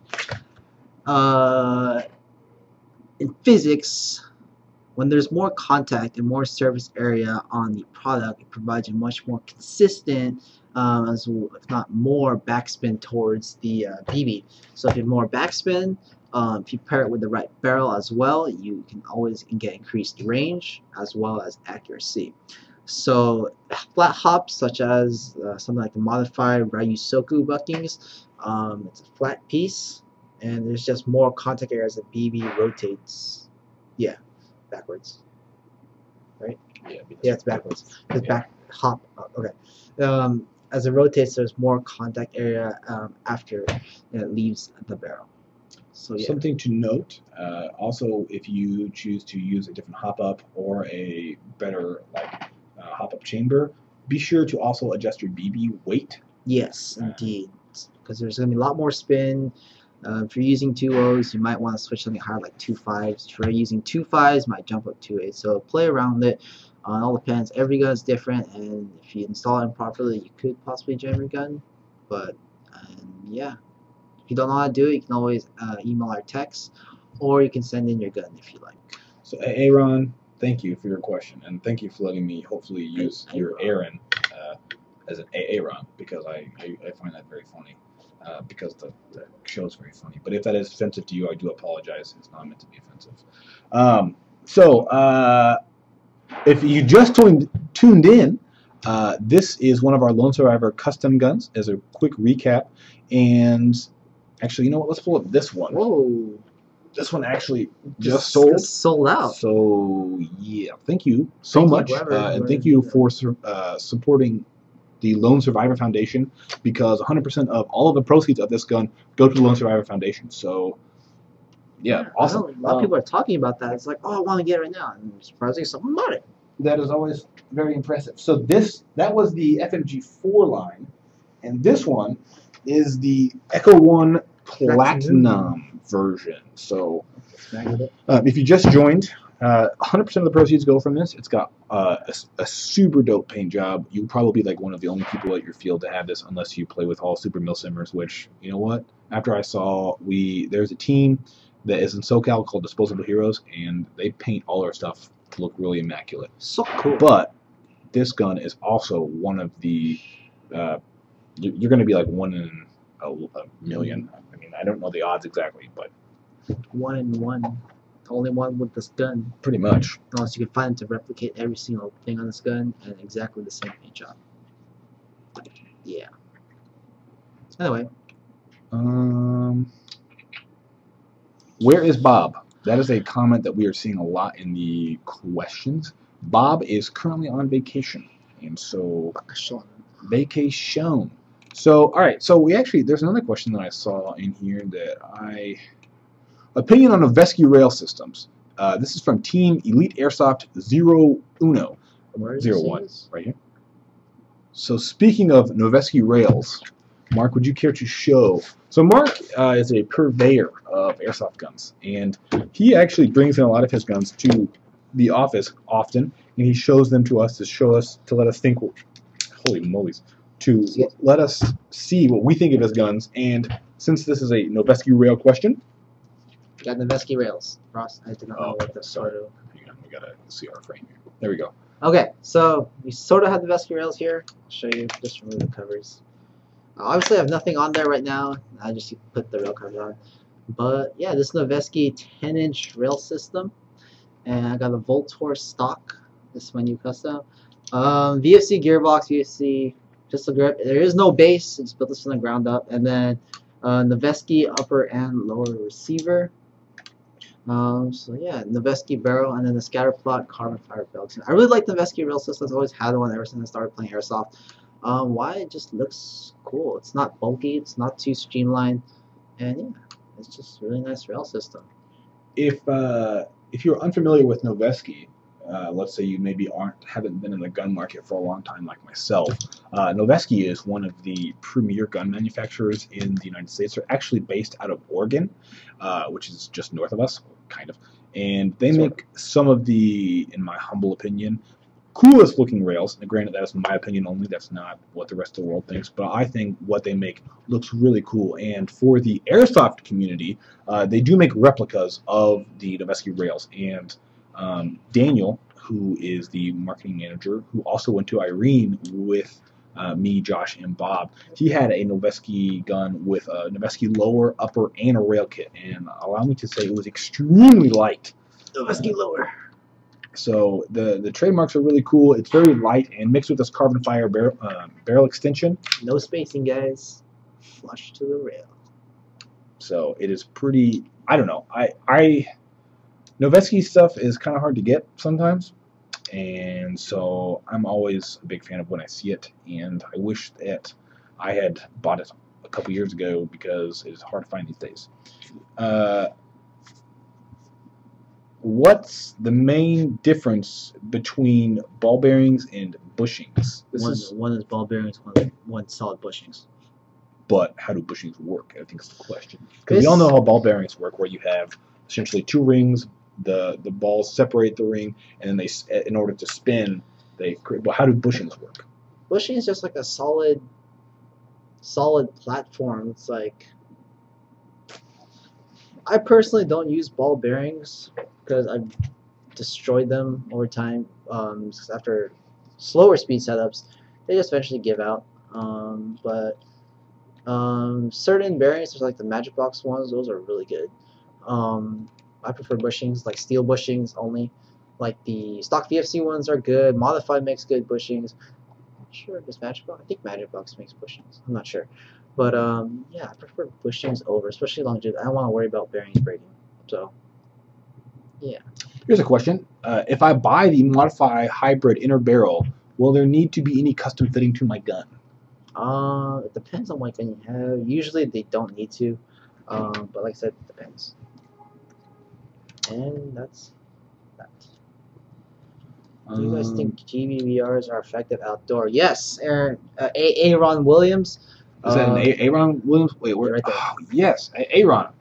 In physics, when there's more contact and more surface area on the product, it provides a much more consistent, if not more, backspin towards the BB. So if you have more backspin, if you pair it with the right barrel as well, you can always get increased range as well as accuracy. So flat hops, such as something like the modified Ryusoku buckings, it's a flat piece, and there's just more contact area as the BB rotates. Yeah, backwards. Right? Yeah, it's backwards. It's back hop. Okay. As it rotates, there's more contact area after it leaves the barrel. So yeah. Something to note, also, if you choose to use a different hop-up or a better hop-up chamber, be sure to also adjust your BB weight. Yes, indeed, because there's going to be a lot more spin. If you're using 2.0s, you might want to switch something higher like 2.5s. If you're using 2.5s, you might jump up 2.8. So play around it. It all depends. Every gun is different, and if you install it improperly, you could possibly jam your gun. But yeah, if you don't know how to do it, you can always email our text, or you can send in your gun if you like. So Aaron, thank you for your question, and thank you for letting me hopefully use your Aaron as an Aaron, because I find that very funny. Because the show is very funny. But if that is offensive to you, I do apologize. It's not meant to be offensive. If you just tuned in, this is one of our Lone Survivor custom guns as a quick recap. And actually, you know what? Let's pull up this one. Whoa. This one actually just sold out. So, yeah. Thank you so much. And thank you for supporting the Lone Survivor Foundation, because 100% of all of the proceeds of this gun go to the Lone Survivor Foundation. So, yeah, awesome. A lot of people are talking about that. It's like, oh, I want to get it right now. And surprisingly, someone bought it. That is always very impressive. So that was the FMG4 line, and this one is the Echo One Platinum version. So, if you just joined, 100% of the proceeds go from this. It's got a super dope paint job. You'll probably be like one of the only people at your field to have this, unless you play with all Super Milsimmers, which, you know what? After I saw, there's a team that is in SoCal called Disposable Heroes, and they paint all our stuff to look really immaculate. So cool. But this gun is also one of the, you're going to be like 1 in a million. I mean, I don't know the odds exactly, but 1 in 1. Only one with this gun. Pretty much. Unless you can find it to replicate every single thing on this gun and exactly the same paint job. Yeah. Anyway. Where is Bob? That is a comment that we are seeing a lot in the questions. Bob is currently on vacation. And so, vacation. So, all right. So, there's another question that I saw in here that opinion on Noveski rail systems. This is from Team Elite Airsoft 01, right here. So speaking of Noveski rails, Mark, would you care to show? So Mark is a purveyor of airsoft guns, and he actually brings in a lot of his guns to the office often, and he shows them to us to let us think. Holy moly's! To let us see what we think of his guns. And since this is a Noveski rail question. Got Noveski rails. Ross, I did not know what the sort of. Hang on, we gotta see our frame here. There we go. Okay, so we sort of have the Noveski rails here. I'll show you. Just remove the covers. Obviously, I have nothing on there right now. I just put the rail covers on. But yeah, this Noveski 10-inch rail system, and I got a Voltor stock. This is my new custom. VFC gearbox, VFC pistol grip. There is no base. It's built this from the ground up, and then Noveski upper and lower receiver. So yeah, Noveski barrel and then the scatter plot carbon fiber belts. I really like the Noveski rail systems. I've always had one ever since I started playing Airsoft. Why it just looks cool. It's not bulky. It's not too streamlined, and yeah, it's just a really nice rail system. If you're unfamiliar with Noveski, let's say you maybe haven't been in the gun market for a long time like myself, Noveski is one of the premier gun manufacturers in the United States. They're actually based out of Oregon, which is just north of us, kind of. And they make some of the, in my humble opinion, coolest looking rails. And granted, that's my opinion only. That's not what the rest of the world thinks. But I think what they make looks really cool. And for the Airsoft community, they do make replicas of the Noveski rails. And Daniel, who is the marketing manager, who also went to Irene with me, Josh, and Bob, he had a Noveski gun with a Noveski lower, upper, and a rail kit. And allow me to say it was extremely light. Noveski lower. So the trademarks are really cool. It's very light and mixed with this carbon fiber barrel extension. No spacing, guys. Flush to the rail. So it is pretty. I don't know. Noveski stuff is kind of hard to get sometimes, and so I'm always a big fan of when I see it. And I wish that I had bought it a couple years ago because it is hard to find these days. What's the main difference between ball bearings and bushings? One is ball bearings, one solid bushings. But how do bushings work? I think is the question. Because we all know how ball bearings work, where you have essentially two rings. The balls separate the ring, and then they, in order to spin, they create. But how do bushings work? Bushing is just like a solid platform. It's like, I personally don't use ball bearings because I've destroyed them over time. After slower speed setups, they just eventually give out. But certain bearings, like the Magic Box ones, those are really good. I prefer bushings, like steel bushings only. Like the stock VFC ones are good. Modified makes good bushings. I'm not sure if it's Magic Box. I think Magic Box makes bushings. I'm not sure. But yeah, I prefer bushings over, especially longevity. I don't want to worry about bearings breaking. So yeah. Here's a question. If I buy the Modify Hybrid Inner Barrel, will there need to be any custom fitting to my gun? It depends on what gun you have. Usually they don't need to. But like I said, it depends. And that's that. Do you guys think GBVRs are effective outdoor? Yes, Aaron. Aaron Williams. Is that an Aaron Williams? Wait, where? Right there. Oh, yes, Aaron.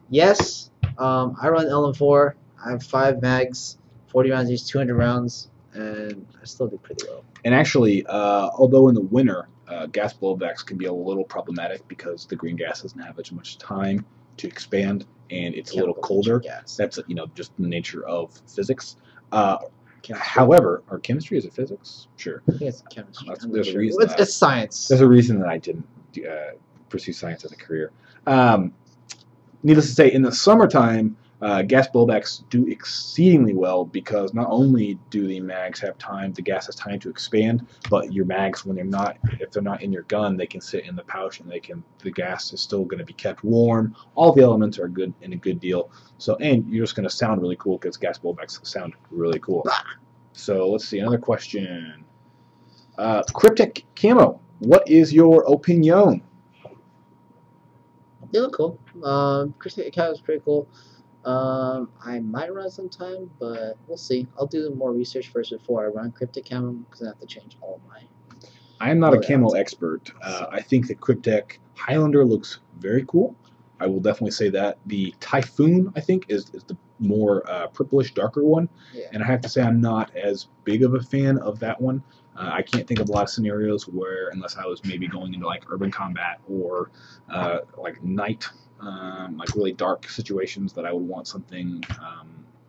Yes. I run LM4. I have 5 mags, 40 rounds each, 200 rounds, and I still do pretty well. And actually, although in the winter, gas blowbacks can be a little problematic because the green gas doesn't have as much time to expand, and it's a little colder. That's just the nature of physics. However, or chemistry, is it physics? Sure. I think it's chemistry. There's a reason. It's science. There's a reason that I didn't pursue science as a career. Needless to say, in the summertime, gas blowbacks do exceedingly well because not only do the mags have time, the gas has time to expand, but your mags, when if they're not in your gun, they can sit in the pouch and the gas is still going to be kept warm. All the elements are good and a good deal. So, and you're just going to sound really cool because gas blowbacks sound really cool. So let's see, another question. Cryptic Camo, what is your opinion? They look cool. Cryptic Camo is pretty cool. I might run sometime, but we'll see. I'll do more research first before I run Cryptic Camo because I have to change all of my. I am not a camo expert. I think the Cryptek Highlander looks very cool. I will definitely say that. The Typhoon, I think, is the more purplish, darker one. Yeah. And I have to say I'm not as big of a fan of that one. I can't think of a lot of scenarios where, unless I was maybe going into like urban combat or like night, like really dark situations, that I would want something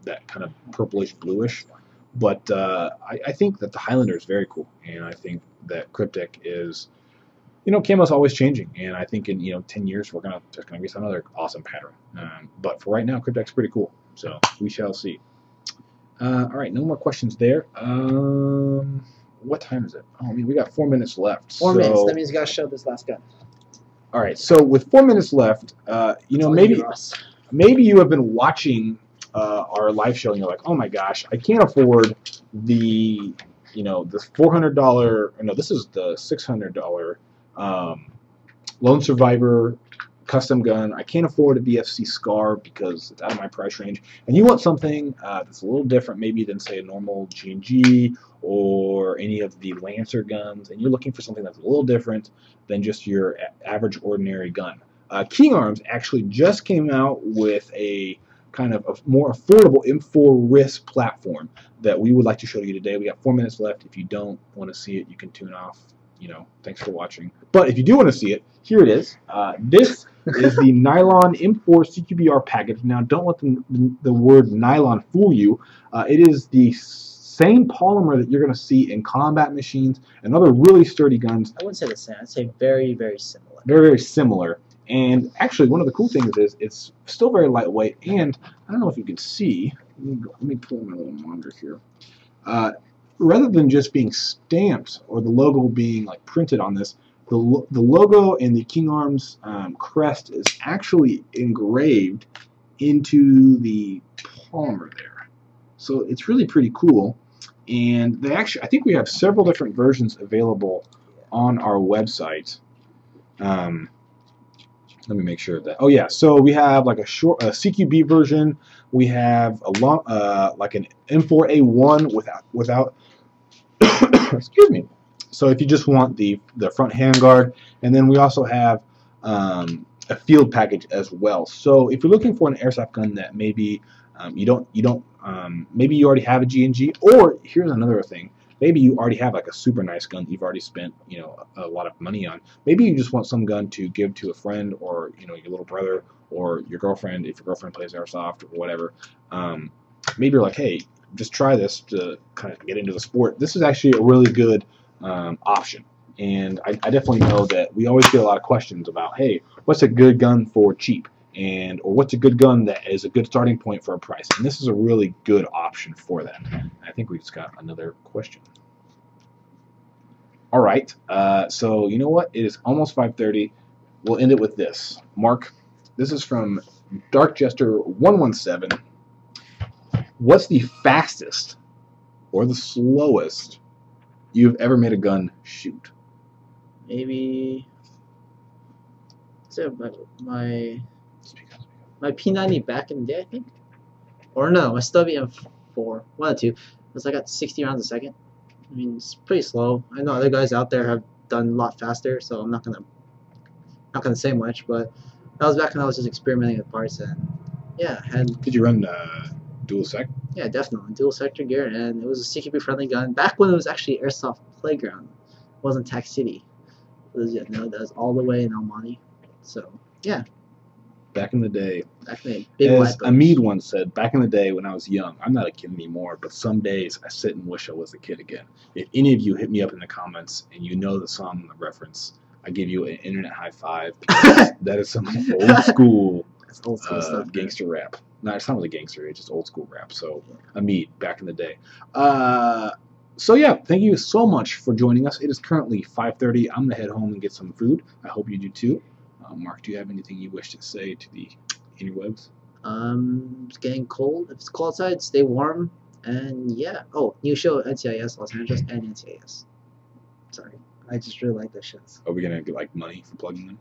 that kind of purplish, bluish. But I think that the Highlander is very cool, and I think that Cryptek is, camo's always changing, and I think in 10 years there's gonna be some other awesome pattern. But for right now, Cryptek's pretty cool, so we shall see. All right, no more questions there. What time is it? Oh, we got 4 minutes left. 4 minutes. That means you gotta show this last gun. All right. So with 4 minutes left, maybe you have been watching our live show and you're like, oh my gosh, I can't afford the this $400. No, this is the $600 Lone Survivor custom gun. I can't afford a BFC Scar because it's out of my price range. And you want something that's a little different maybe than, say, a normal G&G or any of the Lancer guns. And you're looking for something that's a little different than just your average ordinary gun. King Arms actually just came out with a kind of a more affordable M4 wrist platform that we would like to show you today. We got 4 minutes left. If you don't want to see it, you can tune off. Thanks for watching. But if you do want to see it, here it is. This is the nylon M4 CQBR package. Now, don't let the word nylon fool you. It is the same polymer that you're going to see in combat machines and other really sturdy guns. I wouldn't say the same. I'd say very, very similar. Very, very similar. And actually, one of the cool things is it's still very lightweight. And I don't know if you can see. Let me pull my little monitor here. Rather than just being stamped or the logo being like printed on this, the logo and the King Arms crest is actually engraved into the polymer there. So it's really pretty cool. And I think we have several different versions available on our website. Let me make sure of that. Oh yeah, so we have like a CQB version. We have a long, like an M4A1 without. Excuse me. So if you just want the front handguard, and then we also have a field package as well. So if you're looking for an airsoft gun that maybe maybe you already have a G&G, or here's another thing. Maybe you already have like a super nice gun that you've already spent a lot of money on. Maybe you just want some gun to give to a friend or your little brother or your girlfriend if your girlfriend plays airsoft or whatever. Maybe you're like, hey, just try this to kind of get into the sport. This is actually a really good option. And I definitely know that we always get a lot of questions about, hey, what's a good gun for cheap? Or what's a good gun that is a good starting point for a price? And this is a really good option for that. I think we just got another question. All right. So you know what? It is almost 5:30. We'll end it with this. Mark, this is from Dark Jester 117. What's the fastest or the slowest you've ever made a gun shoot? Maybe my P90 back in the day, I think. Or no, my Stubby M4. One of the two. Because I got 60 rounds a second. I mean, it's pretty slow. I know other guys out there have done a lot faster, so I'm not gonna say much. But that was back when I was just experimenting with parts, and yeah, Did you run dual sec? Yeah, definitely dual sector gear, and it was a CQB friendly gun. Back when it was actually Airsoft Playground, it wasn't Tac City. It was that was all the way in Almani. So yeah. Back in the day, big as Amid once said, back in the day when I was young, I'm not a kid anymore, but some days I sit and wish I was a kid again. If any of you hit me up in the comments and you know the song and the reference, I give you an internet high five, because that is some old school stuff, gangster rap. No, it's not really gangster, it's just old school rap. So Amid, back in the day. So yeah, thank you so much for joining us. It is currently 5:30. I'm going to head home and get some food. I hope you do too. Mark, do you have anything you wish to say to the interwebs? It's getting cold. If it's cold outside, stay warm. And yeah. Oh, new show, NCIS Los Angeles and NCIS. Sorry. I just really like those shows. Are we going to get like money for plugging them?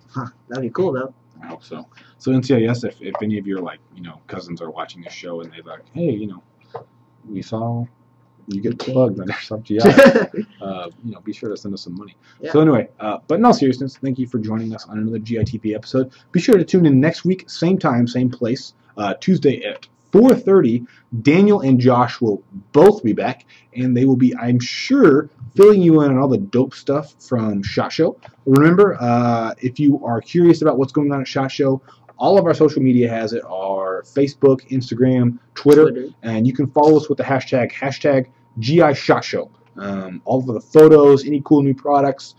Huh, that'd be cool though. I hope so. So NCIS, if any of your cousins are watching this show and they're like, hey, we saw you get plugged on Airsoft GI, be sure to send us some money. Yeah. So anyway, but in all seriousness, thank you for joining us on another GITP episode. Be sure to tune in next week, same time, same place, Tuesday at 4:30. Daniel and Josh will both be back, and they will be, I'm sure, filling you in on all the dope stuff from SHOT Show. Remember, if you are curious about what's going on at SHOT Show, all of our social media has it, our Facebook, Instagram, Twitter, and you can follow us with the hashtag GI SHOT Show. All of the photos, any cool new products,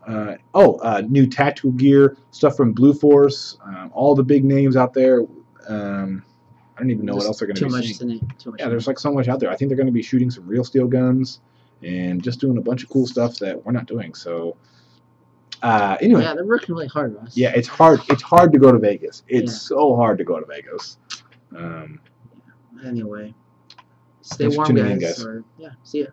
new tactical gear, stuff from Blue Force, all the big names out there. I don't even know what else they're going to be seeing. Yeah, there's like so much out there. I think they're going to be shooting some real steel guns and just doing a bunch of cool stuff that we're not doing. So Anyway, Yeah, they're working really hard, Russ. yeah, it's hard. It's hard to go to Vegas. It's Yeah. so hard to go to Vegas. Anyway, stay Thanks for warm, tuning in, guys. guys. Or, yeah, see ya.